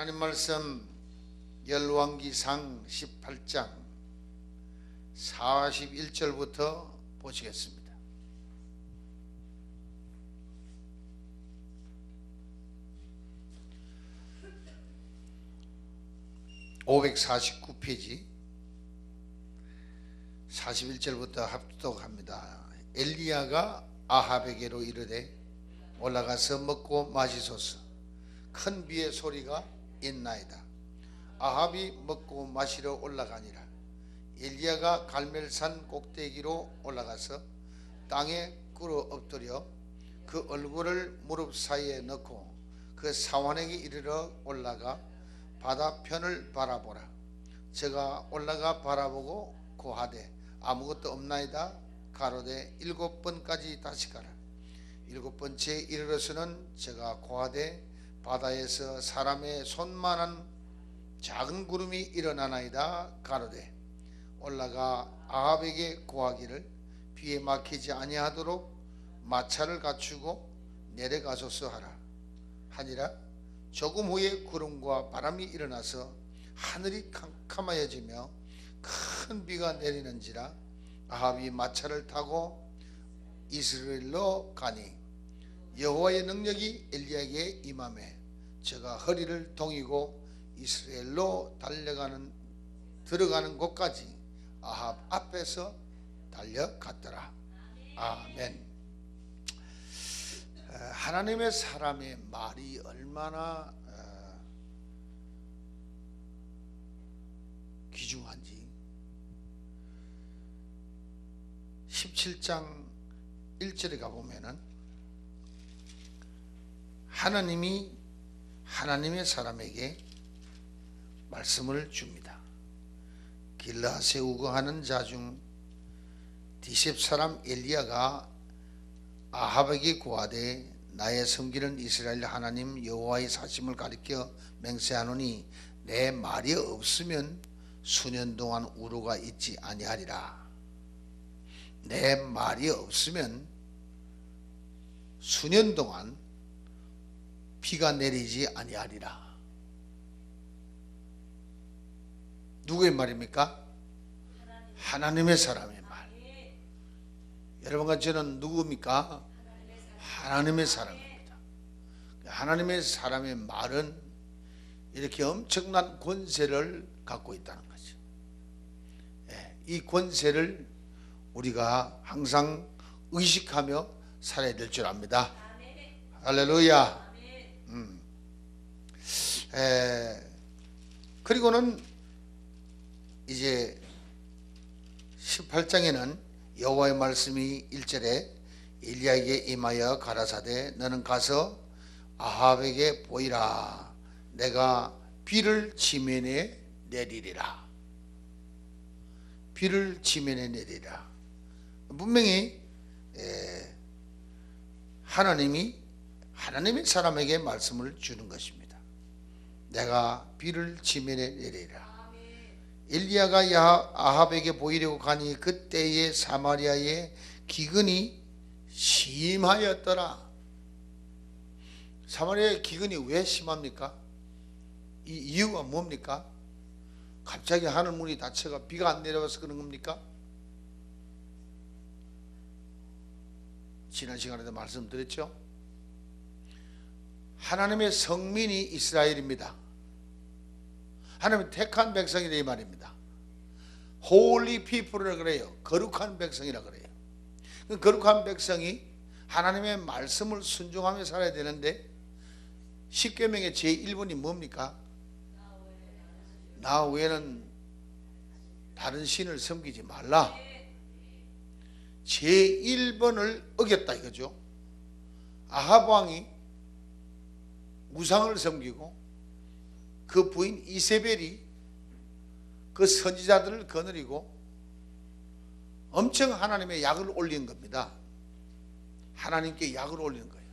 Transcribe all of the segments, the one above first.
하나님 말씀 열왕기상 18장 41절부터 보시겠습니다. (549페이지) 41절부터 합독합니다. 엘리야가 아합에게로 이르되 올라가서 먹고 마시소서. 큰 비의 소리가 있나이다. 아합이 먹고 마시러 올라가니라. 엘리야가 갈멜산 꼭대기로 올라가서 땅에 꿇어 엎드려 그 얼굴을 무릎 사이에 넣고 그 사원에게 이르러 올라가 바다편을 바라보라. 저가 올라가 바라보고 고하되 아무것도 없나이다. 가로되 7번까지 다시 가라. 7번째 이르러서는 저가 고하되 바다에서 사람의 손만한 작은 구름이 일어나나이다. 가로되 올라가 아합에게 고하기를 비에 막히지 아니하도록 마차를 갖추고 내려가소서 하라 하니라. 조금 후에 구름과 바람이 일어나서 하늘이 캄캄하여지며 큰 비가 내리는지라. 아합이 마차를 타고 이스라엘로 가니 여호와의 능력이 엘리야에게 임하매 저가 허리를 동이고 이스라엘로 들어가는 곳까지 아합 앞에서 달려갔더라. 아멘. 하나님의 사람의 말이 얼마나 귀중한지 17장 1절에 가보면은 하나님이 하나님의 사람에게 말씀을 줍니다. 길르앗에 우거하는 자 중 디셉 사람 엘리야가 아합에게 고하되 나의 섬기는 이스라엘 하나님 여호와의 사심을 가리켜 맹세하노니 내 말이 없으면 수년 동안 우로가 있지 아니하리라. 내 말이 없으면 수년 동안 비가 내리지 아니하리라. 누구의 말입니까? 하나님의 사람의 말. 여러분과 저는 누구입니까? 하나님의 사람입니다. 하나님의 사람의 말은 이렇게 엄청난 권세를 갖고 있다는 거죠. 이 권세를 우리가 항상 의식하며 살아야 될 줄 압니다. 할렐루야. 그리고는 이제 18장에는 여호와의 말씀이 1절에 엘리야에게 임하여 가라사대 너는 가서 아합에게 보이라. 내가 비를 지면에 내리리라. 비를 지면에 내리라. 분명히 하나님의 사람에게 말씀을 주는 것입니다. 내가 비를 지면에 내리라. 엘리야가 아합에게 보이려고 가니 그때에 사마리아에 기근이 심하였더라. 사마리아의 기근이 왜 심합니까? 이 이유가 뭡니까? 갑자기 하늘 문이 닫혀가 비가 안 내려와서 그런 겁니까? 지난 시간에도 말씀드렸죠. 하나님의 성민이 이스라엘입니다. 하나님의 택한 백성이다 이 말입니다. Holy people이라 그래요. 거룩한 백성이라 그래요. 거룩한 백성이 하나님의 말씀을 순종하며 살아야 되는데 10계명의 제1번이 뭡니까? 나 외에는 다른 신을 섬기지 말라. 제1번을 어겼다 이거죠. 아합 왕이 우상을 섬기고 그 부인 이세벨이 그 선지자들을 거느리고 엄청 하나님의 약을 올린 겁니다. 하나님께 약을 올리는 거예요.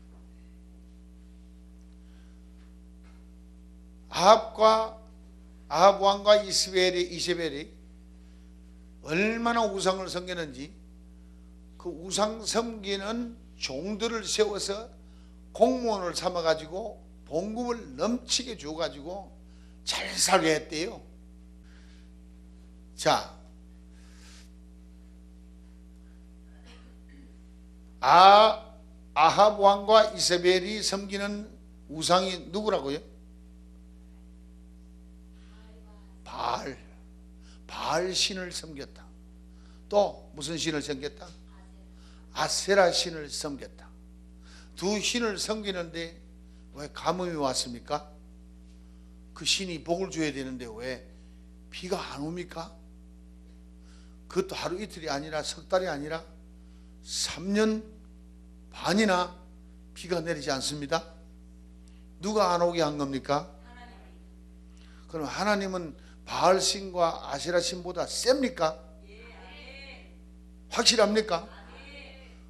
아합 왕과 이세벨이 얼마나 우상을 섬기는지 그 우상 섬기는 종들을 세워서 공무원을 삼아가지고 봉급을 넘치게 줘가지고 잘 살게 했대요. 자, 아합 왕과 이세벨이 섬기는 우상이 누구라고요? 바알 신을 섬겼다. 또 무슨 신을 섬겼다? 아세라 신을 섬겼다. 두 신을 섬기는데 왜 가뭄이 왔습니까? 그 신이 복을 줘야 되는데 왜 비가 안 옵니까? 그것도 하루 이틀이 아니라 석 달이 아니라 3년 반이나 비가 내리지 않습니다. 누가 안 오게 한 겁니까? 그럼 하나님은 바알 신과 아세라 신보다 셉니까? 확실합니까?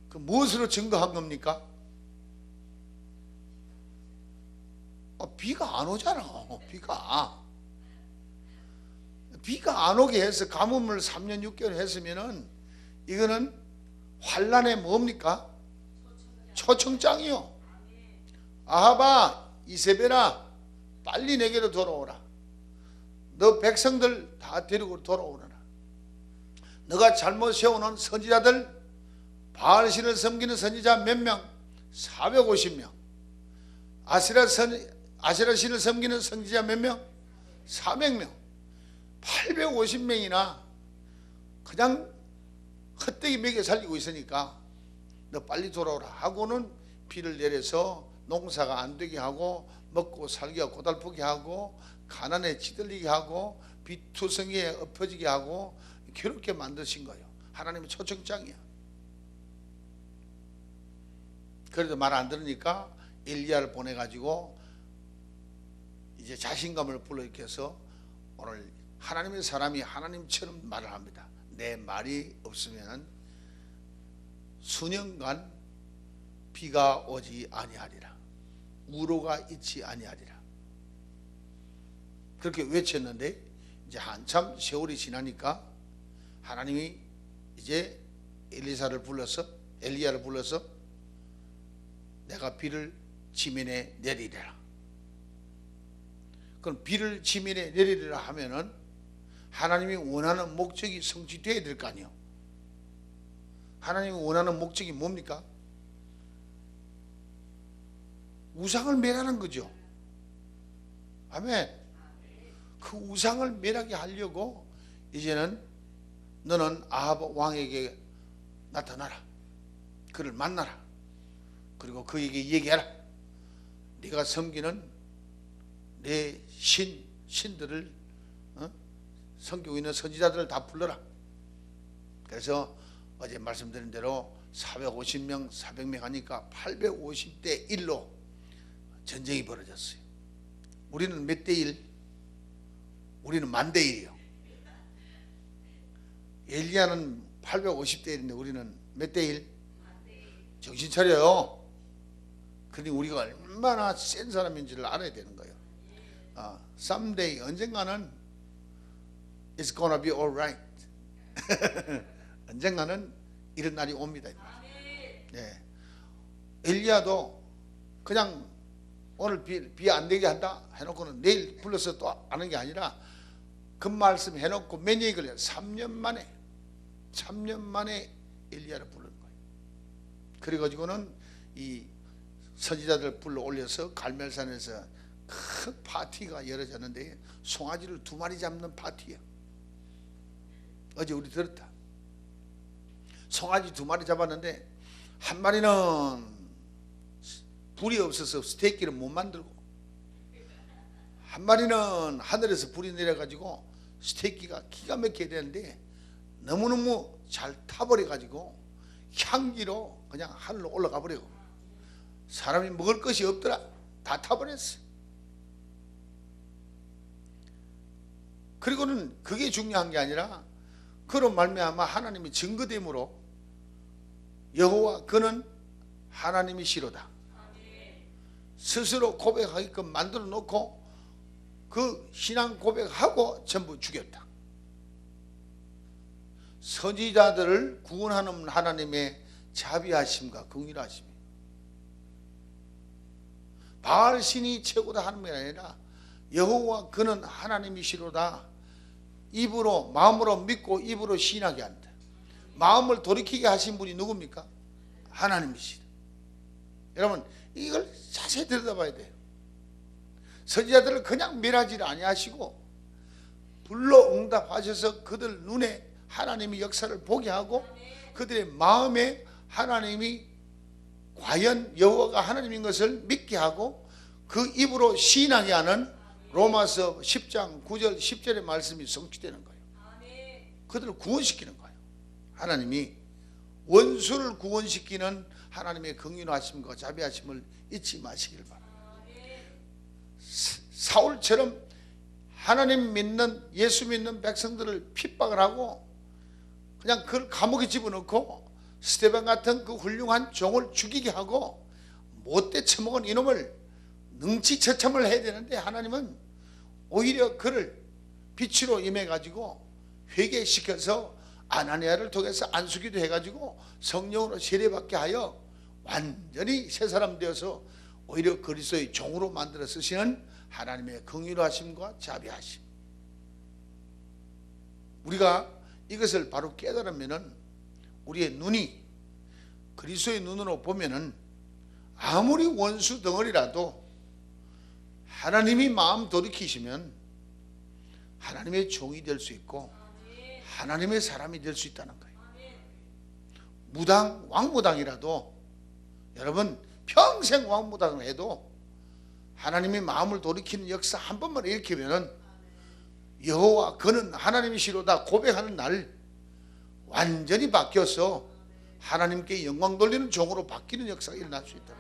그 무엇으로 증거한 겁니까? 비가 안 오잖아. 비가 안 오게 해서 가뭄을 3년 6개월 했으면은 이거는 환란의 뭡니까? 초청장이요. 아합아, 이세벨아, 빨리 내게로 돌아오라. 너 백성들 다 데리고 돌아오라. 너가 잘못 세우는 선지자들, 바알신을 섬기는 선지자 몇 명? 450명. 아세라 신을 섬기는 선지자 몇 명? 400명. 850명이나 그냥 헛되이 먹여 살리고 있으니까 너 빨리 돌아오라 하고는 비를 내려서 농사가 안 되게 하고 먹고 살기가 고달프게 하고 가난에 찌들리게 하고 비투성이에 엎어지게 하고 괴롭게 만드신 거예요. 하나님의 초청장이야. 그래도 말 안 들으니까 엘리야를 보내가지고 이제 자신감을 불러일으켜서 오늘 하나님의 사람이 하나님처럼 말을 합니다. 내 말이 없으면 수년간 비가 오지 아니하리라. 우로가 있지 아니하리라. 그렇게 외쳤는데 이제 한참 세월이 지나니까 하나님이 이제 엘리야를 불러서 내가 비를 지면에 내리리라. 그럼 비를 지면에 내리리라 하면은 하나님이 원하는 목적이 성취되어야 될 거 아니에요. 하나님이 원하는 목적이 뭡니까? 우상을 멸하는 거죠. 아멘. 그 우상을 멸하게 하려고 이제는 너는 아합 왕에게 나타나라. 그를 만나라. 그리고 그에게 얘기하라. 네가 섬기는 내 신들을 섬기고 있는 선지자들을 다 불러라. 그래서 어제 말씀드린 대로 450명, 400명 하니까 850대 1로 전쟁이 벌어졌어요. 우리는 몇 대 1? 우리는 10,000대 1이요. 엘리야는 850대 1인데 우리는 몇 대 1? 정신 차려요. 그러니 우리가 얼마나 센 사람인지를 알아야 되는 거예요. Someday, 언젠가는 It's gonna be alright. 언젠가는 이런 날이 옵니다. 네. 엘리야도 그냥 오늘 비 안 되게 한다 해놓고는 내일 불러서 또 하는 게 아니라 그 말씀 해놓고 몇 년이 걸려요? 3년 만에 엘리야를 부른 거예요. 그래가지고는 이 선지자들 불러 올려서 갈멜산에서 큰 파티가 열어졌는데 송아지를 2마리 잡는 파티예요. 어제 우리 들었다. 송아지 2마리 잡았는데 한 마리는 불이 없어서 스테이크를 못 만들고 한 마리는 하늘에서 불이 내려가지고 스테이크가 기가 막혀야 되는데 너무너무 잘 타버려가지고 향기로 그냥 하늘로 올라가 버리고 사람이 먹을 것이 없더라. 다 타버렸어. 그리고는 그게 중요한 게 아니라 그로 말미암아 하나님이 증거됨으로 여호와 그는 하나님이시로다 스스로 고백하게끔 만들어 놓고 그 신앙 고백하고 전부 죽였다. 선지자들을 구원하는 하나님의 자비하심과 긍휼하심. 바알 신이 최고다 하는 게 아니라 여호와 그는 하나님이시로다. 입으로 마음으로 믿고 입으로 시인하게 한다. 마음을 돌이키게 하신 분이 누굽니까? 하나님이시다. 여러분 이걸 자세히 들여다봐야 돼요. 선지자들을 그냥 멸하지 아니하시고 불러 응답하셔서 그들 눈에 하나님의 역사를 보게 하고 그들의 마음에 하나님이 과연 여호와가 하나님인 것을 믿게 하고 그 입으로 시인하게 하는 로마서 10장 9절 10절의 말씀이 성취되는 거예요. 그들을 구원시키는 거예요. 하나님이 원수를 구원시키는 하나님의 긍휼하심과 자비하심을 잊지 마시길 바랍니다. 사울처럼 하나님 믿는 예수 믿는 백성들을 핍박을 하고 그냥 그걸 감옥에 집어넣고 스데반 같은 그 훌륭한 종을 죽이게 하고 못돼 처먹은 이놈을 능치처참을 해야 되는데 하나님은 오히려 그를 빛으로 임해가지고 회개시켜서 아나니아를 통해서 안수기도 해가지고 성령으로 세례받게 하여 완전히 새 사람 되어서 오히려 그리스도의 종으로 만들어 쓰시는 하나님의 긍휼하심과 자비하심. 우리가 이것을 바로 깨달으면은 우리의 눈이 그리스도의 눈으로 보면은 아무리 원수 덩어리라도 하나님이 마음 돌이키시면 하나님의 종이 될 수 있고 하나님의 사람이 될 수 있다는 거예요. 무당, 왕무당이라도 여러분 평생 왕무당을 해도 하나님의 마음을 돌이키는 역사 한 번만 일으키면은 여호와 그는 하나님이시로다 고백하는 날 완전히 바뀌어서 하나님께 영광 돌리는 종으로 바뀌는 역사가 일어날 수 있다.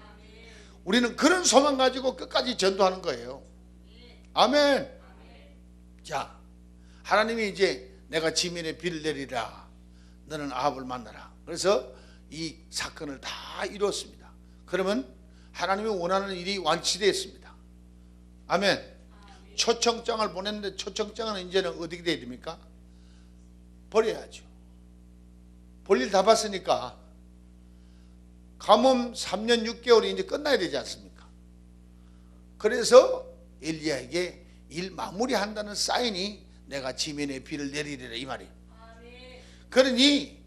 우리는 그런 소망 가지고 끝까지 전도하는 거예요. 아멘. 자, 하나님이 이제 내가 지면에 비를 내리라. 너는 아합을 만나라. 그래서 이 사건을 다 이루었습니다. 그러면 하나님이 원하는 일이 완치되었습니다. 아멘. 초청장을 보냈는데 초청장은 이제는 어떻게 돼야 됩니까? 버려야죠. 볼일 다 봤으니까 가뭄 3년 6개월이 이제 끝나야 되지 않습니까? 그래서 엘리야에게 일 마무리한다는 사인이 내가 지면에 비를 내리리라 이 말이에요. 그러니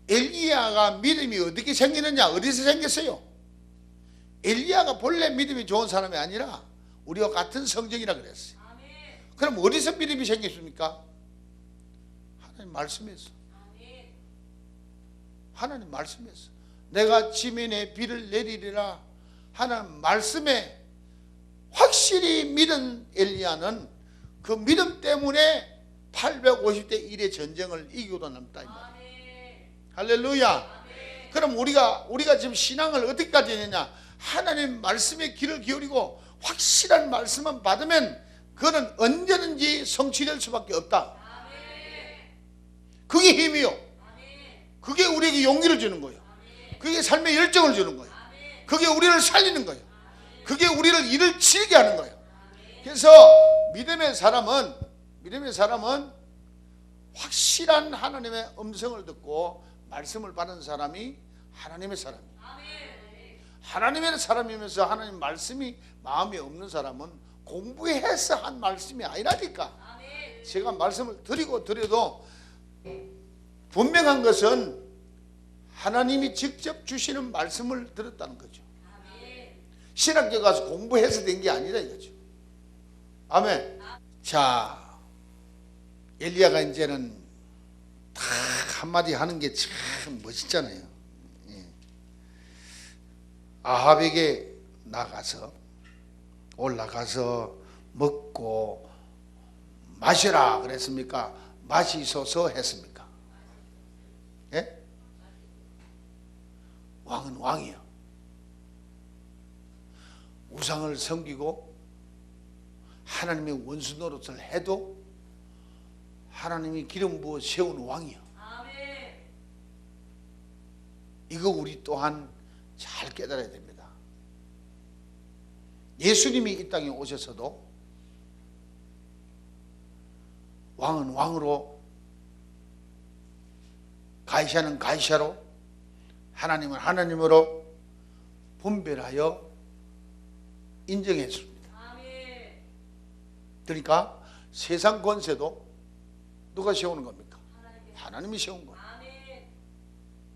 엘리야가 믿음이 어떻게 생기느냐? 어디서 생겼어요? 엘리야가 본래 믿음이 좋은 사람이 아니라 우리와 같은 성정이라 그랬어요. 그럼 어디서 믿음이 생겼습니까? 하나님 말씀에서. 하나님 말씀에서. 내가 지면에 비를 내리리라 하나님 말씀에 확실히 믿은 엘리야는 그 믿음 때문에 850대 1의 전쟁을 이기고도 남다 이 말이에요. 할렐루야. 그럼 우리가 지금 신앙을 어디까지 했느냐? 하나님 말씀에 귀를 기울이고 확실한 말씀만 받으면 그는 언제든지 성취될 수밖에 없다. 그게 힘이요. 그게 우리에게 용기를 주는 거예요. 그게 삶의 열정을 주는 거예요. 그게 우리를 살리는 거예요. 그게 우리를 일을 치게 하는 거예요. 그래서 믿음의 사람은 확실한 하나님의 음성을 듣고 말씀을 받은 사람이 하나님의 사람이에요. 하나님의 사람이면서 하나님 말씀이 마음에 없는 사람은 공부해서 한 말씀이 아니라니까. 제가 말씀을 드려도 분명한 것은 하나님이 직접 주시는 말씀을 들었다는 거죠. 신학교 가서 공부해서 된 게 아니라 이거죠. 아멘. 자, 엘리야가 이제는 다 한마디 하는 게 참 멋있잖아요. 아합에게 올라가서 먹고 마시라 그랬습니까? 마시소서 했습니까? 예? 왕은 왕이요. 우상을 섬기고 하나님의 원수 노릇을 해도 하나님이 기름 부어 세운 왕이요. 이거 우리 또한 잘 깨달아야 됩니다. 예수님이 이 땅에 오셔서도 왕은 왕으로, 가이샤는 가이샤로, 하나님은 하나님으로 분별하여 인정했습니다. 그러니까 세상 권세도 누가 세우는 겁니까? 하나님이 세운 거예요.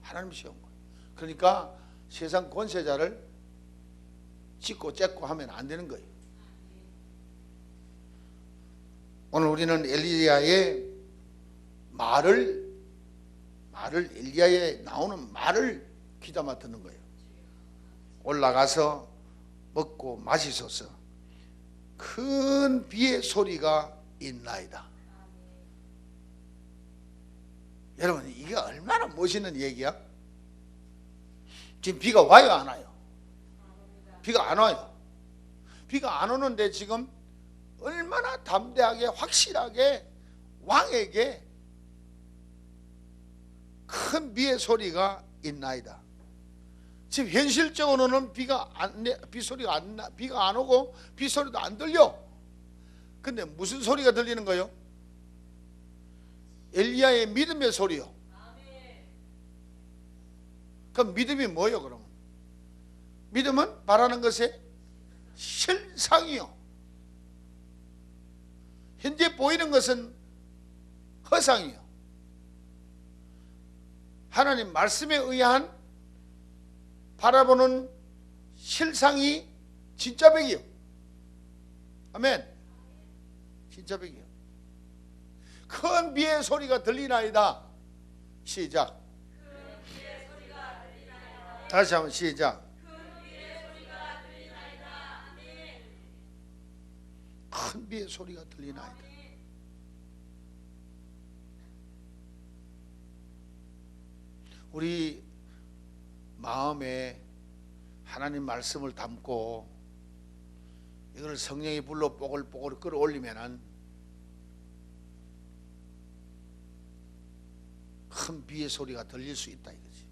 하나님이 세운 거예요. 그러니까 세상 권세자를 찍고 째고 하면 안 되는 거예요. 오늘 우리는 엘리야의 말을 엘리야에 나오는 말을 귀담아 듣는 거예요. 올라가서 먹고 마시소서. 큰 비의 소리가 있나이다. 여러분, 이게 얼마나 멋있는 얘기야? 지금 비가 와요, 안 와요? 비가 안 와요. 비가 안 오는데 지금 얼마나 담대하게 확실하게 왕에게 큰 비의 소리가 있나이다. 지금 현실적으로는 비가 안 오고 비 소리도 안 들려. 근데 무슨 소리가 들리는 거예요? 엘리야의 믿음의 소리요. 그럼 믿음이 뭐예요, 그러면? 믿음은 바라는 것의 실상이요. 현재 보이는 것은 허상이요. 하나님 말씀에 의한 바라보는 실상이 진짜 백이요. 아멘. 진짜 백이요. 큰 비의 소리가 들리나이다. 시작. 큰 비의 소리가 들리나이다. 다시 한번 시작. 큰 비의 소리가 들리나이다. 아멘. 큰 비의 소리가 들리나이다. 우리 마음에 하나님 말씀을 담고 이걸 성령의 불로 뽀글뽀글 끌어올리면은 큰 비의 소리가 들릴 수 있다 이거지.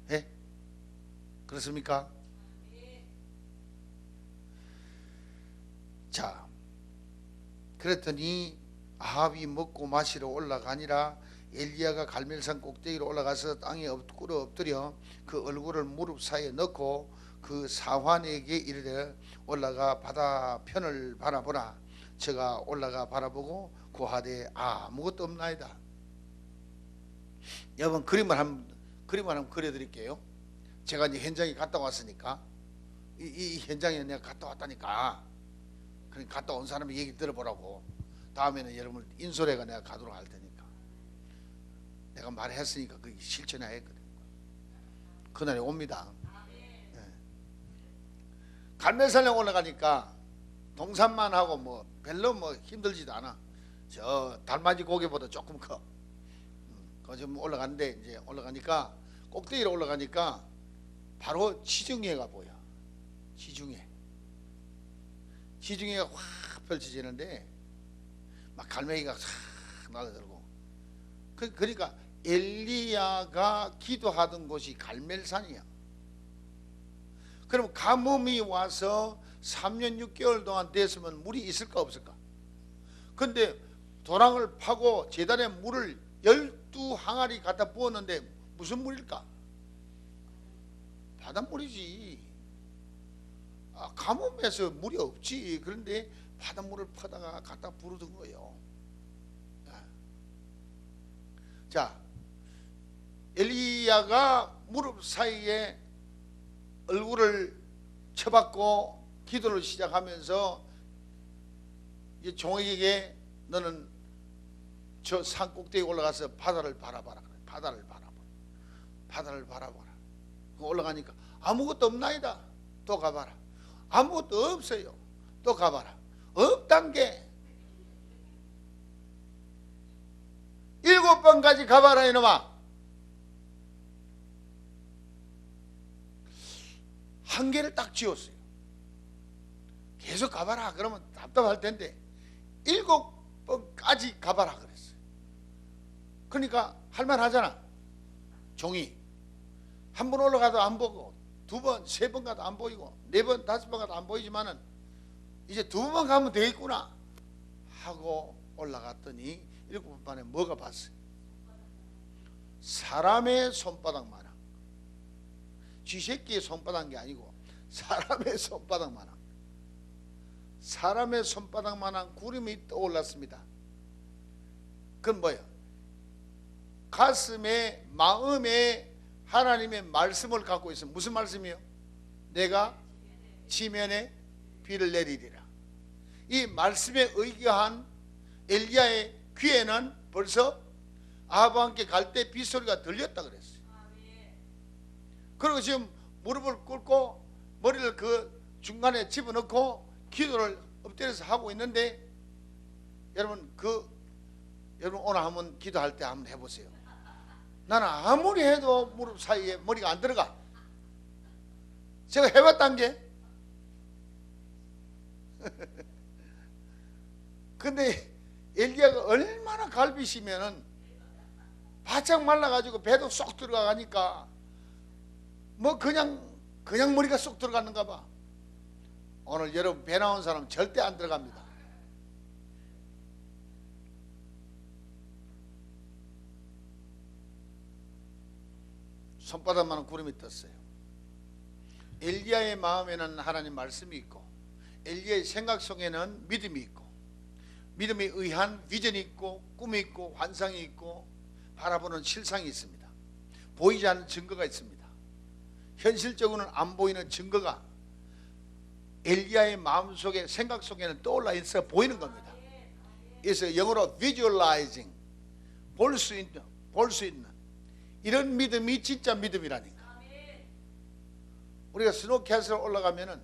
예? 그렇습니까? 자, 그랬더니 아합이 먹고 마시러 올라가니라. 엘리야가 갈멜산 꼭대기로 올라가서 땅에 꿇어 엎드려 그 얼굴을 무릎 사이에 넣고 그 사환에게 이르되 올라가 바다 편을 바라보라. 저가 올라가 바라보고 고하되 아무것도 없나이다. 여러분, 그림을 한번 그려드릴게요. 제가 이제 현장에 갔다 왔으니까 이 현장에 내가 갔다 왔다니까, 그러니까 갔다 온 사람의 얘기 들어보라고. 다음에는 여러분 인솔회가 내가 가도록 할 테니까. 내가 말했으니까 그게 실천해야 했거든. 그날이 옵니다. 네. 갈멜산에 올라가니까 동산만 하고 뭐 별로 뭐 힘들지도 않아. 저 달맞이 고개보다 조금 커. 좀 올라갔는데 이제 올라가니까 꼭대기로 올라가니까 바로 지중해가 보여. 지중해가 확 펼쳐지는데 막 갈매기가 싹 날아들고. 그러니까 엘리야가 기도하던 곳이 갈멜산이야. 그럼 가뭄이 와서 3년 6개월 동안 됐으면 물이 있을까 없을까? 근데 도랑을 파고 제단에 물을 12항아리 갖다 부었는데 무슨 물일까? 바닷물이지. 가뭄에서 물이 없지. 그런데 바닷물을 퍼다가 갖다 부르던 거예요. 자, 엘리야가 무릎 사이에 얼굴을 쳐박고 기도를 시작하면서 이제 종에게 너는 저 산 꼭대기에 올라가서 바다를 바라봐라. 바다를 바라봐라. 올라가니까 아무것도 없나이다. 또 가봐라. 아무것도 없어요. 또 가봐라. 없단 게 7번까지 가봐라 이놈아. 한계를 딱 지었어요. 계속 가봐라 그러면 답답할 텐데 7번까지 가봐라 그랬어요. 그러니까 할만하잖아. 종이 한 번 올라가도 안 보고 2번, 3번 가도 안 보이고 4번, 5번 가도 안 보이지만은 이제 2번만 가면 되겠구나 하고 올라갔더니 7번 만에 뭐가 봤어요? 사람의 손바닥만한, 쥐새끼의 손바닥이 아니고 사람의 손바닥만한, 사람의 손바닥만한 구름이 떠올랐습니다. 그건 뭐예요? 가슴에, 마음에 하나님의 말씀을 갖고 있으면 무슨 말씀이요? 내가 지면에 비를 내리리라. 이 말씀에 의거한 엘리야의 귀에는 벌써 아합과 함께 갈 때 빗소리가 들렸다 그랬어요. 그리고 지금 무릎을 꿇고 머리를 그 중간에 집어넣고 기도를 엎드려서 하고 있는데, 여러분 여러분 오늘 한번 기도할 때 한번 해보세요. 나는 아무리 해도 무릎 사이에 머리가 안 들어가. 제가 해봤단 게. 근데 엘리야가 얼마나 갈비시면은 바짝 말라가지고 배도 쏙 들어가니까 뭐 그냥 머리가 쏙 들어갔는가 봐. 오늘 여러분 배 나온 사람 절대 안 들어갑니다. 손바닥만한 구름이 떴어요. 엘리야의 마음에는 하나님 말씀이 있고, 엘리야의 생각 속에는 믿음이 있고, 믿음에 의한 비전이 있고, 꿈이 있고, 환상이 있고, 바라보는 실상이 있습니다. 보이지 않는 증거가 있습니다. 현실적으로는 안 보이는 증거가 엘리야의 마음속에, 생각 속에는 떠올라 있어 보이는 겁니다. 그래서 영어로 visualizing, 볼 수 있는 이런 믿음이 진짜 믿음이라니까. 우리가 스노우캐슬 올라가면은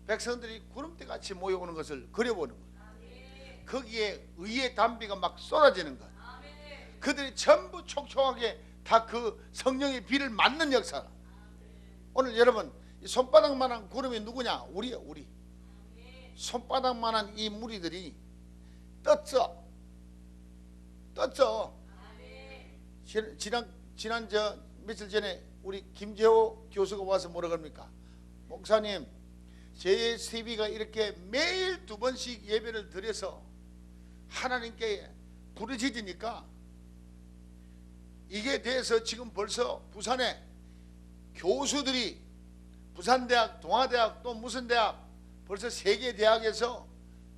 백성들이 구름대 같이 모여오는 것을 그려보는 거예요. 거기에 의의 담비가 막 쏟아지는 거예요. 그들이 전부 촉촉하게 다 그 성령의 비를 맞는 역사. 오늘 여러분 이 손바닥만한 구름이 누구냐? 우리예요. 우리. 손바닥만한 이 무리들이 떴어. 지난 며칠 전에 우리 김재호 교수가 와서 뭐라 그럽니까? 목사님, JSTV가 이렇게 매일 2번씩 예배를 드려서 하나님께 부르짖으니까 이게 돼서 지금 벌써 부산에 교수들이 부산대학, 동아대학 또 무슨 대학 벌써 3개 대학에서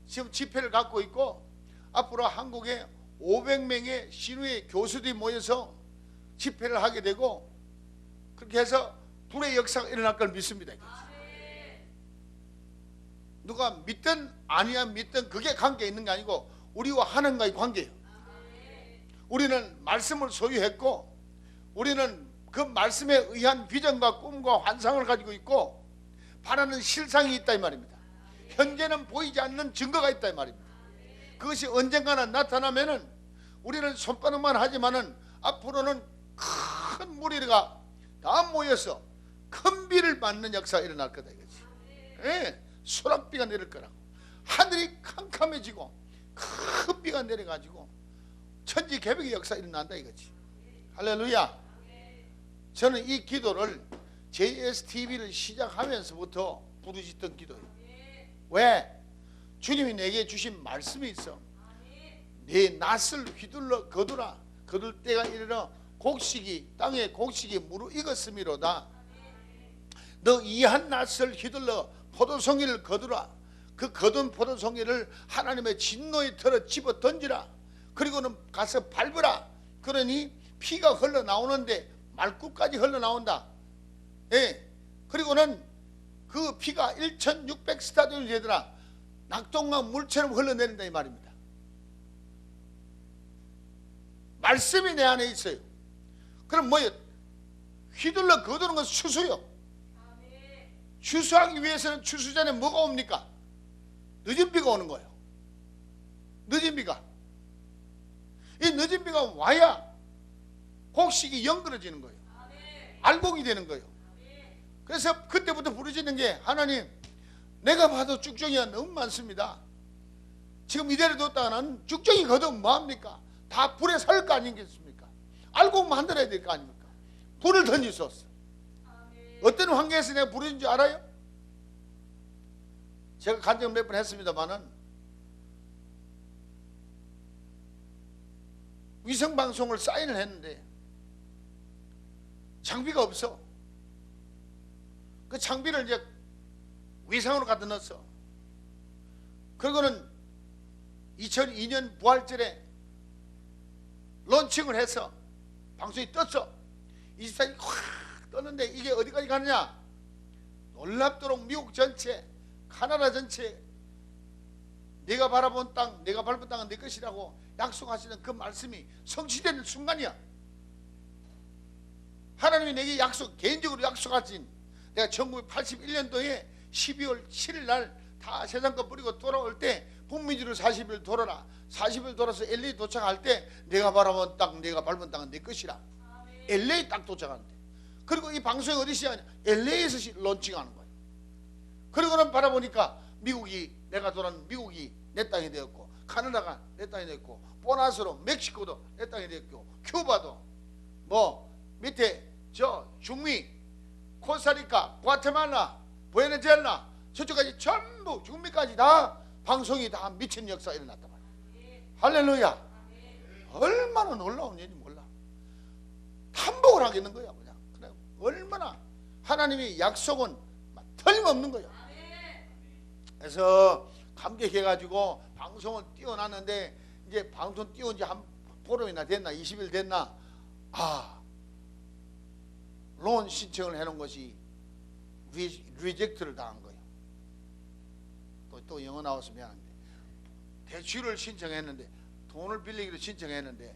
지금 집회를 갖고 있고, 앞으로 한국에 500명의 신우의 교수들이 모여서 집회를 하게 되고, 그렇게 해서 불의 역사가 일어날 걸 믿습니다. 누가 믿든 아니야 믿든 그게 관계 있는 게 아니고 우리와 하나님과의 관계예요. 우리는 말씀을 소유했고, 우리는 그 말씀에 의한 비전과 꿈과 환상을 가지고 있고, 바라는 실상이 있다 이 말입니다. 현재는 보이지 않는 증거가 있다 이 말입니다. 그것이 언젠가는 나타나면은 우리는 손바닥만 하지만은 앞으로는 큰 무리가 다 모여서 큰 비를 맞는 역사가 일어날 거다 이거지. 예, 소락비가 내릴 거라고. 하늘이 캄캄해지고 큰 비가 내려가지고 천지개벽의 역사 일어난다 이거지. 할렐루야. 저는 이 기도를 JSTV를 시작하면서부터 부르짖던 기도예요. 왜? 주님이 내게 주신 말씀이 있어. 내 낫을 휘둘러 거두라. 거둘 때가 이르러 곡식이 땅에 곡식이 무르익었음이로다. 너 이한 낫을 휘둘러 포도송이를 거두라. 그 거둔 포도송이를 하나님의 진노에 털어 집어 던지라. 그리고는 가서 밟으라. 그러니 피가 흘러나오는데 말굽까지 흘러나온다. 예. 그리고는 그 피가 1600스타디온이 되더라. 낙동강 물처럼 흘러내린다 이 말입니다. 말씀이 내 안에 있어요. 그럼 뭐예요? 휘둘러 거두는 건 추수요. 추수하기 위해서는 추수 전에 뭐가 옵니까? 늦은 비가 오는 거예요. 늦은 비가. 이 늦은 비가 와야 곡식이 연그러지는 거예요. 알곡이 되는 거예요. 그래서 그때부터 부르짖는 게, 하나님, 내가 봐도 쭉정이가 너무 많습니다. 지금 이대로 뒀다가는 쭉정이 거두면 뭐합니까? 다 불에 살 거 아니겠습니까? 알곡 만들어야 될 거 아닙니까? 불을 던지소서. 어떤 환경에서 내가 부르짖는 줄 알아요? 제가 간증 몇 번 했습니다마는 위성방송을 사인을 했는데 장비가 없어. 그 장비를 이제 위성으로 갖다 넣었어. 그리고는 2002년 부활절에 론칭을 해서 방송이 떴어. 이 사람이 확 떴는데 이게 어디까지 가느냐? 놀랍도록 미국 전체, 카나다 전체, 내가 바라본 땅, 내가 밟은 땅은 내 것이라고 약속하시는 그 말씀이 성취되는 순간이야. 하나님이 내게 개인적으로 약속하신, 내가 1981년도에 12월 7일 날 다 세상 것 버리고 돌아올 때 북미주로 40일 돌아라. 40일 돌아서 LA 도착할 때 내가 바라본 땅, 내가 밟은 땅은 내 것이라. LA 딱 도착하는데, 그리고 이 방송이 어디 시작하냐? LA에서 론칭하는 거예요. 그리고는 바라보니까 내가 돌아온 미국이 내 땅이 되었고, 카나다가 내 땅이 되었고, 보나스로 멕시코도 내 땅이 되었고, 큐바도 밑에 중미, 코스타리카, 과테말라, 베네수엘라, 저쪽까지 전부 중미까지 다 방송이 다 미친 역사가 일어났단 말이에요. 할렐루야. 얼마나 놀라운 일인지 몰라. 탐복을 하겠는 거야. 그냥 얼마나 하나님의 약속은 틀림없는 거야. 그래서 감격해가지고 방송을 띄워놨는데, 이제 방송 띄운 지 한 보름이나 됐나, 20일 됐나, 론 신청을 해놓은 것이 리젝트를 당한 거예요. 또 영어 나와서 미안한데, 대출을 신청했는데, 돈을 빌리기로 신청했는데,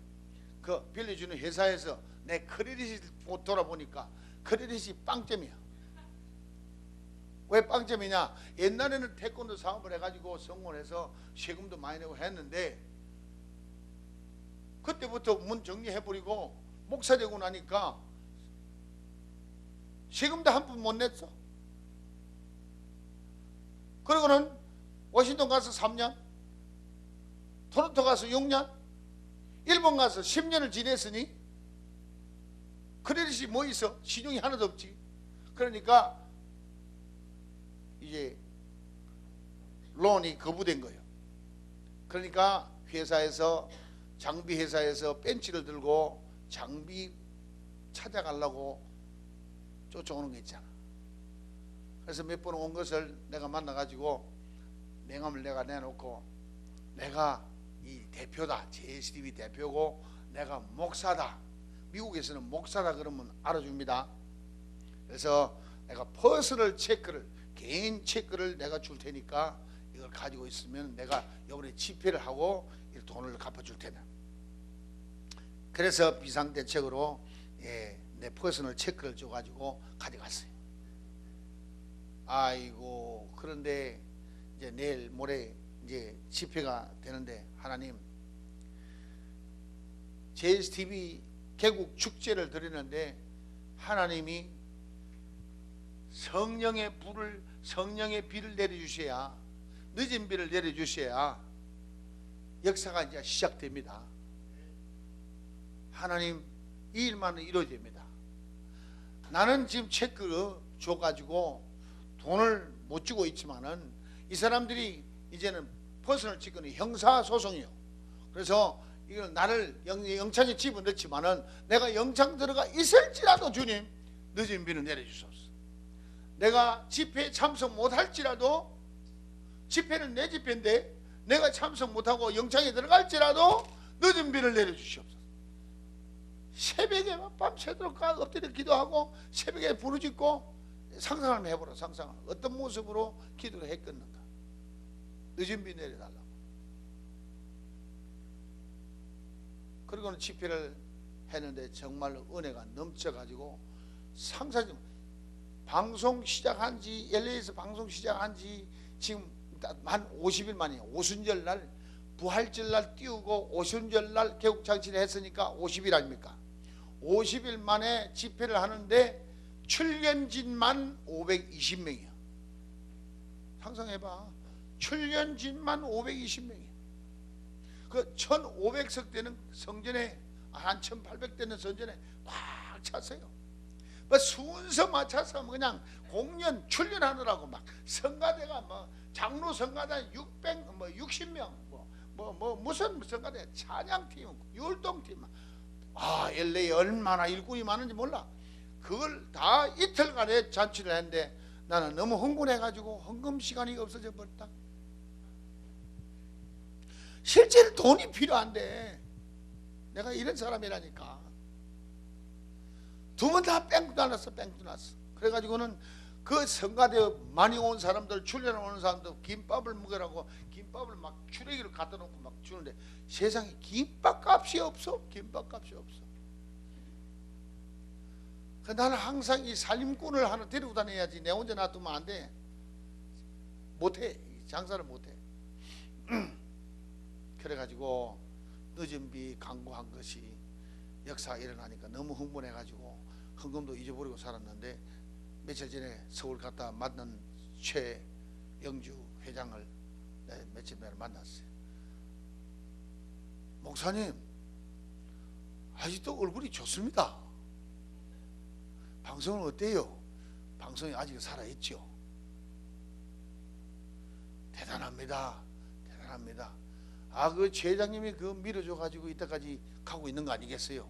그 빌려주는 회사에서 내 크레딧을 돌아보니까 크레딧이 빵점이야. 왜 빵점이냐? 옛날에는 태권도 사업을 해가지고 성공을 해서 세금도 많이 내고 했는데, 그때부터 문 정리해버리고 목사 되고 나니까 세금도 한 푼 못 냈어. 그리고는 워싱턴 가서 3년, 토론토 가서 6년, 일본 가서 10년을 지냈으니 크레딧이 뭐 있어? 신용이 하나도 없지. 그러니까 이제 론이 거부된 거예요. 그러니까 장비 회사에서 벤치를 들고 장비 찾아가려고 쫓아오는 게 있잖아. 그래서 몇 번 온 것을 내가 만나가지고 명함을 내가 내놓고, 내가 이 대표다, JSTV 대표고 내가 목사다, 미국에서는 목사다 그러면 알아줍니다. 그래서 내가 퍼스널 체크를, 개인 체크를 내가 줄 테니까 이걸 가지고 있으면 내가 이번에 집회를 하고 이 돈을 갚아줄 테다. 그래서 비상대책으로 내 퍼스널 체크를 줘가지고 가져갔어요. 아이고, 그런데 이제 내일 모레 이제 집회가 되는데, 하나님, JSTV 개국 축제를 드리는데 하나님이 성령의 비를 내려주셔야, 늦은 비를 내려주셔야 역사가 이제 시작됩니다. 하나님, 이 일만은 이루어집니다. 나는 지금 체크를 줘가지고 돈을 못 주고 있지만은 이 사람들이 이제는 퍼스널 체크는 형사소송이요. 그래서 이걸 나를 영창에 집어넣지만은 내가 영창 들어가 있을지라도 주님, 늦은 비는 내려주소서. 내가 집회에 참석 못할지라도, 집회는 내 집회인데 내가 참석 못하고 영창에 들어갈지라도 늦은 비를 내려주시옵소서. 새벽에 밤새도록 엎드려 기도하고 새벽에 부르짖고 상상을 해보라. 상상을 어떤 모습으로 기도를 했겠는가. 늦은 비 내려달라고. 그리고는 집회를 했는데 정말로 은혜가 넘쳐가지고, 상상이, 방송 시작한 지, LA에서 방송 시작한 지 지금 한 50일 만이에요. 오순절 날, 부활절 날 띄우고 오순절 날 개국장치를 했으니까 50일 아닙니까? 50일 만에 집회를 하는데 출연진만 520명이야. 상상해봐. 출연진만 520명이야. 그 1500석 되는 성전에, 한 1800 되는 성전에 꽉 찼어요. 뭐 순서 맞춰서 그냥 공연 출연하느라고 막 성가대가 장로 성가대 60명 무슨 성가대, 찬양팀, 율동팀, LA 얼마나 일꾼이 많은지 몰라. 그걸 다 이틀간에 잔치를 했는데 나는 너무 흥분해가지고 헌금 시간이 없어져 버렸다. 실제로 돈이 필요한데 내가 이런 사람이라니까. 두 번 다 뺑도 났어. 그래가지고는 그 성가대 많이 온 사람들, 출연 오는 사람들 김밥을 먹으라고 김밥을 막 추레기로 갖다 놓고 막 주는데 세상에 김밥 값이 없어. 나는 항상 이 살림꾼을 하나 데리고 다녀야지. 내 혼자 놔두면 안 돼. 못해. 장사를 못해. 그래가지고 늦은 비 강구한 것이 역사가 일어나니까 너무 흥분해가지고 헌금도 잊어버리고 살았는데, 며칠 전에 서울 갔다 만난 최영주 회장을 며칠 전에 만났어요. 목사님, 아직도 얼굴이 좋습니다. 방송은 어때요? 방송이 아직 살아있죠. 대단합니다. 그 최 회장님이 그 밀어줘 가지고 이때까지 가고 있는 거 아니겠어요?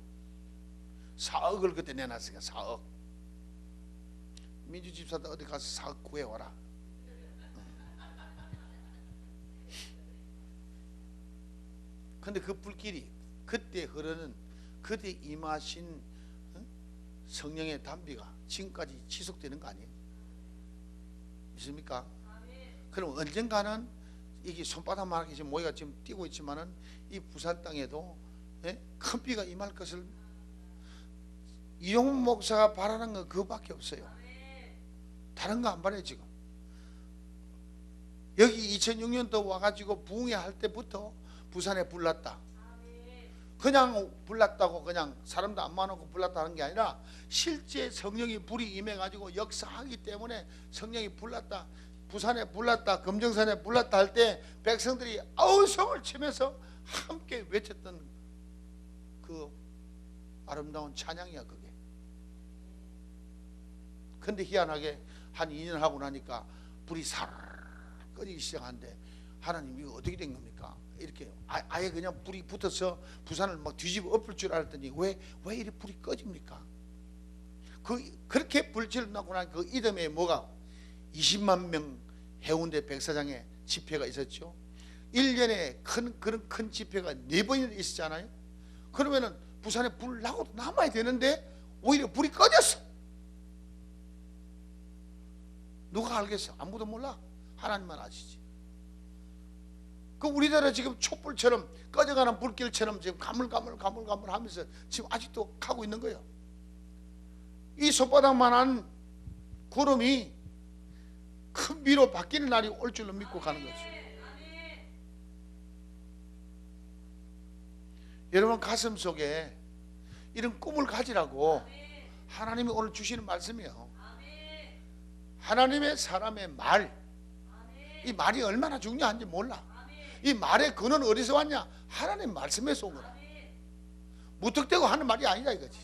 4억을 그때 내놨으니까 4억. 민주집사도 어디 가서 4억 구해와라. 근데 그 불길이 그때 흐르는, 그때 임하신 성령의 담비가 지금까지 지속되는 거 아니에요? 믿습니까? 그럼 언젠가는 이게 손바닥만 하게 지금 모이가 지금 뛰고 있지만은 이 부산 땅에도 큰 비가 임할 것을 이용훈 목사가 바라는 건 그거밖에 없어요. 다른 거 안 바래요. 지금 여기 2006년도 와가지고 부흥회 할 때부터 부산에 불났다. 그냥 불났다고 그냥 사람도 안 많고 불났다 하는 게 아니라 실제 성령이 불이 임해가지고 역사하기 때문에 성령이 불났다, 부산에 불났다, 금정산에 불났다 할 때 백성들이 아우성을 치면서 함께 외쳤던 그 아름다운 찬양이야 그게. 근데 희한하게 한 2년 하고 나니까 불이 살 꺼지기 시작하는데 하나님 이거 어떻게 된 겁니까? 이렇게 아예 그냥 불이 붙어서 부산을 막 뒤집어 엎을 줄 알았더니 왜 이렇게 불이 꺼집니까? 그렇게 불질 나고 난 그 이듬해 뭐가 20만 명 해운대 백사장에 집회가 있었죠. 1년에 그런 큰 집회가 4번이나 있었잖아요. 그러면은 부산에 불 나고도 남아야 되는데 오히려 불이 꺼졌어. 누가 알겠어? 아무도 몰라. 하나님만 아시지. 그 우리나라 지금 촛불처럼 꺼져가는 불길처럼 지금 가물가물 하면서 지금 아직도 가고 있는 거예요. 이 손바닥만한 구름이 큰 비로 바뀌는 날이 올 줄로 믿고 가는 거죠. 여러분 가슴 속에 이런 꿈을 가지라고 하나님이 오늘 주시는 말씀이에요. 하나님의 사람의 말, 이 말이 얼마나 중요한지 몰라. 이 말의 근원은 어디서 왔냐? 하나님 말씀에서 온 거라. 무턱대고 하는 말이 아니다 이거지.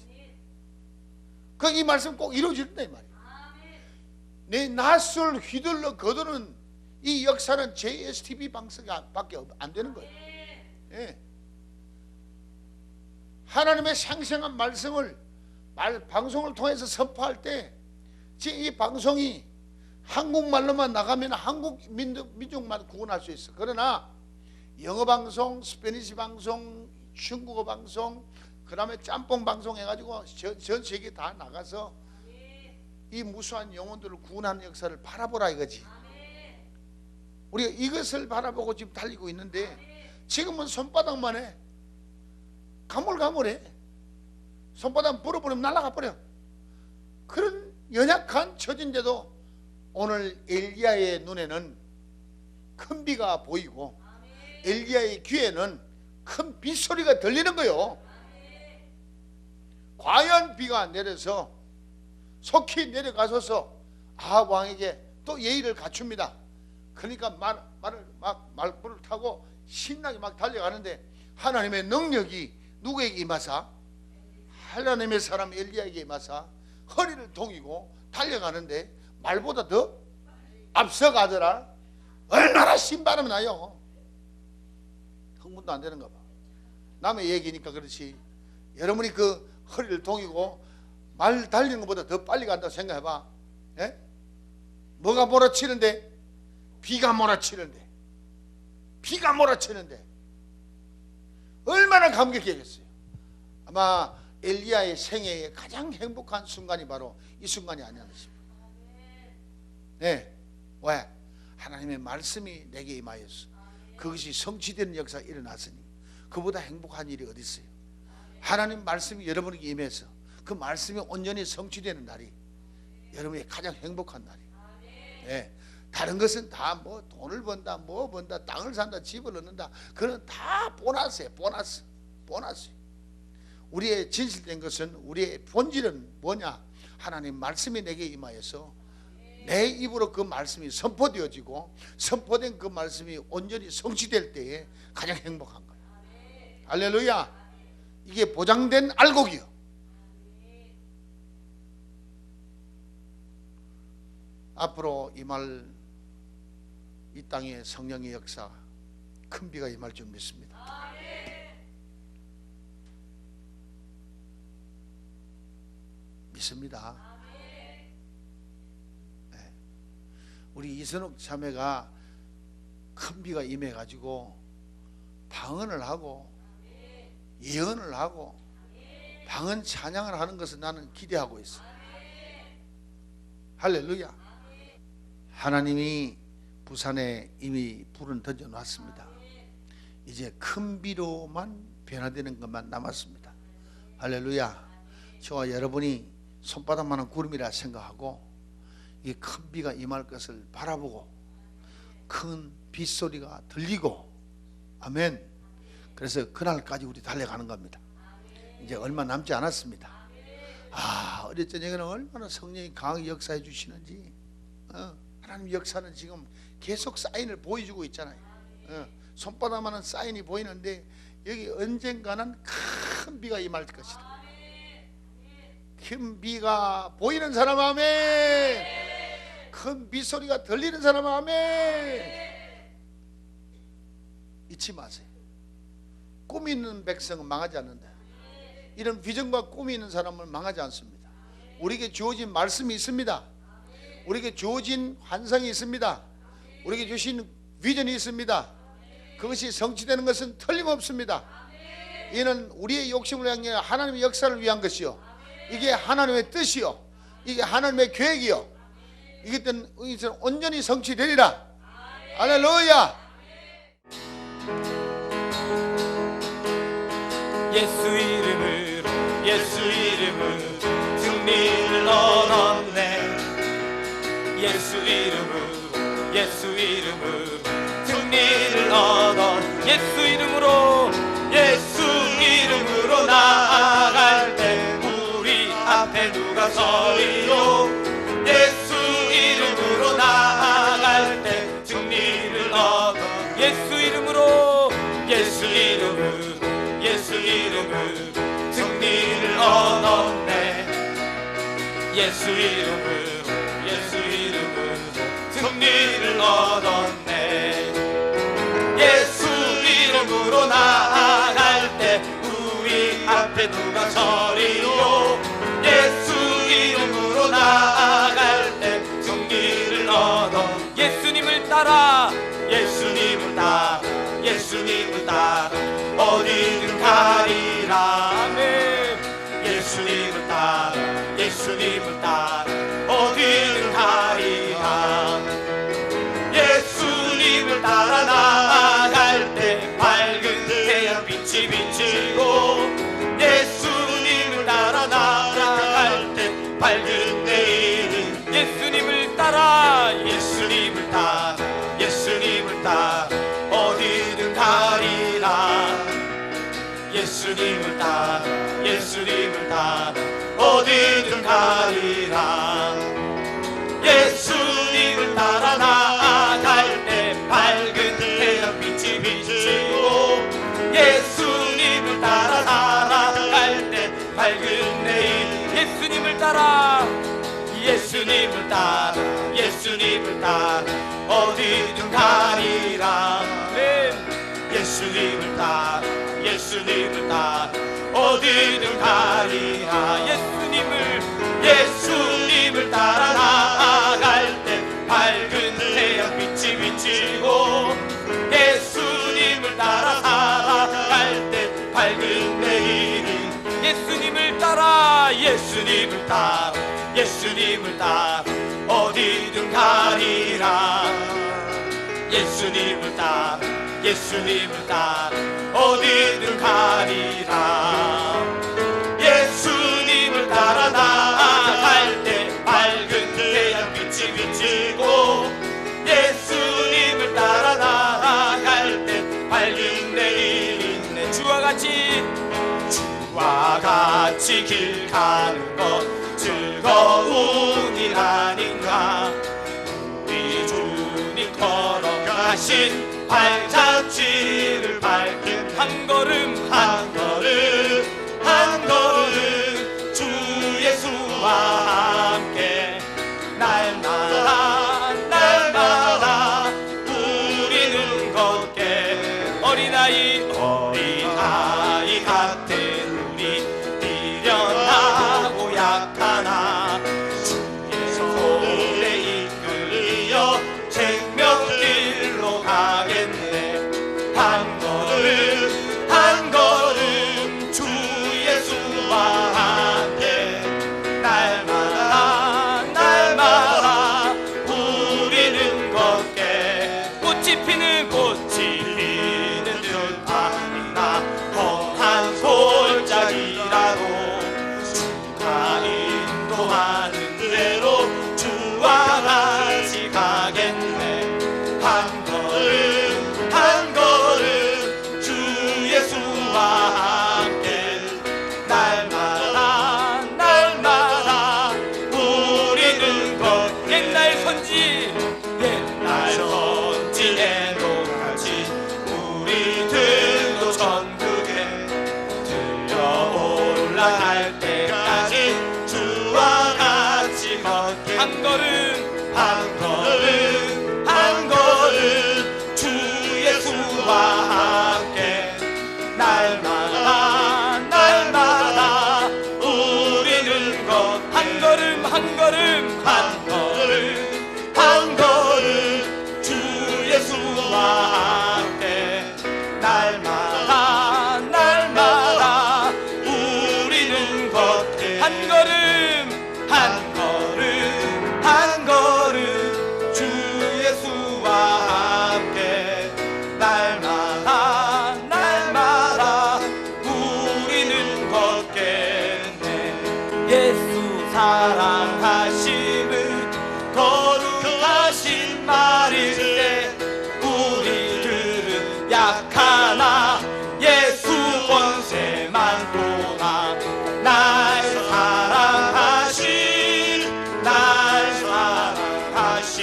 이 말씀 꼭 이루어진다 이 말이야. 내 낯을 휘둘러 거두는 이 역사는 JSTV 방송밖에 안 되는 거예요. 예. 하나님의 생생한 말씀을 방송을 통해서 선포할 때 이 방송이 한국말로만 나가면 한국 민족만 구원할 수 있어. 그러나 영어 방송, 스페니시 방송, 중국어 방송, 그 다음에 짬뽕 방송 해가지고 전 세계 다 나가서 이 무수한 영혼들을 구원하는 역사를 바라보라 이거지. 우리가 이것을 바라보고 지금 달리고 있는데 지금은 손바닥만 해. 가물가물해. 손바닥 불어버리면 날아가 버려. 그런 연약한 처진데도 오늘 엘리야의 눈에는 큰 비가 보이고 엘리야의 귀에는 큰 빗소리가 들리는 거요. 과연 비가 내려서 속히 내려가서서 아합 왕에게 또 예의를 갖춥니다. 그러니까 말불을 타고 신나게 막 달려가는데 하나님의 능력이 누구에게 임하사? 하나님의 사람 엘리야에게 임하사 허리를 동이고 달려가는데 말보다 더 앞서가더라. 얼마나 신바람이 나요. 흥분도 안 되는가 봐. 남의 얘기니까 그렇지. 여러분이 그 허리를 동이고 말 달리는 것보다 더 빨리 간다고 생각해봐. 예? 뭐가 몰아치는데? 비가 몰아치는데 얼마나 감격했겠어요. 아마 엘리야의 생애의 가장 행복한 순간이 바로 이 순간이 아니었나 싶어요. 네, 왜? 하나님의 말씀이 내게 임하였어. 그것이 성취되는 역사가 일어났으니 그보다 행복한 일이 어디 있어요? 하나님 말씀이 여러분에게 임해서 그 말씀이 온전히 성취되는 날이 여러분의 가장 행복한 날이에요. 네. 다른 것은 다 뭐 돈을 번다, 뭐 번다, 땅을 산다, 집을 얻는다, 그건 다 보너스예요. 보너스. 우리의 진실된 것은, 우리의 본질은 뭐냐? 하나님 말씀이 내게 임하여서 내 입으로 그 말씀이 선포되어지고 선포된 그 말씀이 온전히 성취될 때에 가장 행복한 거예요. 할렐루야. 이게 보장된 알곡이요. 앞으로 임할 이 땅의 성령의 역사, 큰 비가 임할 줄 믿습니다. 믿습니다. 네. 우리 이선옥 자매가 큰 비가 임해가지고 방언을 하고 예언을 하고 방언 찬양을 하는 것을 나는 기대하고 있어. 할렐루야. 하나님이 부산에 이미 불은 던져놨습니다. 이제 큰 비로만 변화되는 것만 남았습니다. 할렐루야. 저와 여러분이 손바닥만한 구름이라 생각하고 이 큰 비가 임할 것을 바라보고 큰 빗소리가 들리고, 아멘. 그래서 그날까지 우리 달려가는 겁니다. 이제 얼마 남지 않았습니다. 어제 저녁에는 얼마나 성령이 강하게 역사해 주시는지. 하나님 역사는 지금 계속 사인을 보여주고 있잖아요. 손바닥만한 사인이 보이는데 여기 언젠가는 큰 비가 임할 것이다. 큰 비가 보이는 사람 아멘. 큰 빗소리가 들리는 사람 아멘. 잊지 마세요. 꿈이 있는 백성은 망하지 않는다. 이런 비전과 꿈이 있는 사람은 망하지 않습니다. 우리에게 주어진 말씀이 있습니다. 우리에게 주어진 환상이 있습니다. 우리에게 주신 비전이 있습니다. 그것이 성취되는 것은 틀림없습니다. 이는 우리의 욕심을 향해 하나님의 역사를 위한 것이요, 이게 하나님의 뜻이요, 이게 하나님의 계획이요, 이것은 온전히 성취되리라. 할렐루야. 예수 이름으로, 예수 이름으로 승리를 얻었네. 예수 이름으로, 예수 이름으로 승리를 얻었네. 예수 이름으로, 예수 이름으로 나아갈 때 우리 앞에 누가 서리요. 예수 이름으로 나아갈 때 승리를 얻어. 예수 이름으로, 예수 이름으로, 예수 이름으로 승리를 얻었네. 예수 이름으로, 예수 이름으로 승리를 얻었네. 예수 이름으로 나아갈 때 우리 앞에 누가 서리요. 예수 이름으로 나아갈 때 승리를 얻어. 예수님을 따라, 예수님을 따라, 예수님을 따라 어디든 가리라. 아멘. 예수님을 따라, 예수님을 따라 어디든 가리라. 예수님을 따라 나아갈 때 밝은 태양빛이 비치고, 예수님을 따라 나아갈 때 밝은 내일은 예수님을 따라, 예수님을 따라, 예수님을 따라 어디든 가리라. 예수님을 따라, 예수님을 따라 어디든 가리라. 예수님을 따라 나아갈 때 밝은 태양빛이 비치고, 예수님을 따라 나아갈 때 밝은 내일. 예수님을 따라, 예수님을 따라, 예수님을 따라 어디든 가리라. 예수님을 따라, 예수님을 따라 어디든 가리라. 예수님을 따라 나아갈 때 밝은 태양빛이 비치고, 예수님을 따라 살아갈 때 예수님을 따라 예수님을 따라 어디든 가리라 예수님을 따라 예수님을 따라 어디든 가리라 예수님을 따라 나아갈 때 밝은 태양빛이 비치고 예수님을 따라 나아갈 때 밝은 내일이 있네 주와 같이 길 가는 것 즐거운 일 아닌가 우리 주님 걸어가신 발자취를 밟은 한 걸음 한 걸음 한 걸음 주 예수와 함께 날마다 날마다 우리는 걷게 어린아이 같은 우리 미련하고 약하나 주의 손에 이끌려 생명길로 가겠네 한 걸음 한 걸음 주 예수와 함께 날마다 날마다 우리는 걷게 꽃이 피는 들판이나 험한 골짜기라도 주가 인도하는 대로 주와 같이 가겠네 한 걸음 한 걸음 주 예수와 함께 날마다 날마다 우리는 옛날 선지 에녹같이 우리들도 천국에 들려 올라갈 때까지 주와 같이 걷게 한 걸음 한 걸음 한 걸음 주 예수와 함께 날마다 날마다 우리는 한 걸음 한 걸음 한 걸음 한 걸음 주 예수와 함께 날마다 날마다 우리는 걷게 한 걸음 한 걸음 한 걸음 주 예수와 함께 날마다 날마다 우리는 걷겠네 예수 사랑하심은 거룩하신 말일 때 우리들은 약하나 예수 권세만 도나 날 사랑하신 날 사랑하신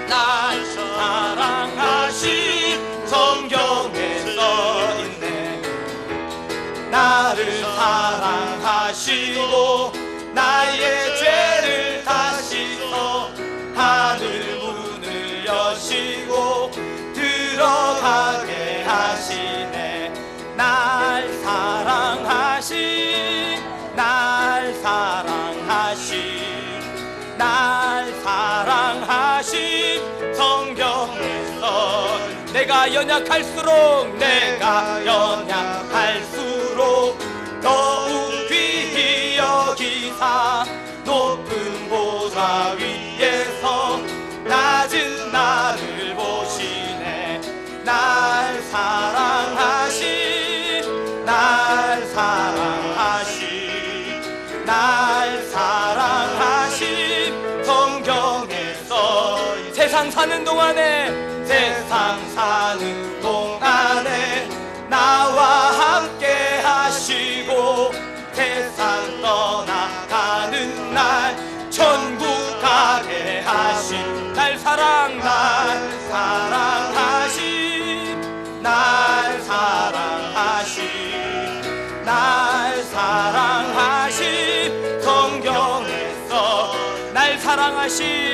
날 사랑하신 성경에 써있네 나를 사랑하시고 나의 죄를 다 씻어 하늘 문을 여시고 들어가게 하시네 날 사랑하신 날 사랑하신 날 사랑하신 성경에서 내가 연약할수록 더욱 귀히 여기사 높은 보좌 위에서 낮은 나를 보시네 날 사랑하신 날 사랑하신 날 사랑하신 성경에서 세상 사는 동안에 나와 함께 하시고 세상 떠나가는 날 천국 가게 하신 날 사랑하신 날 사랑하신 성경에서 날 사랑하신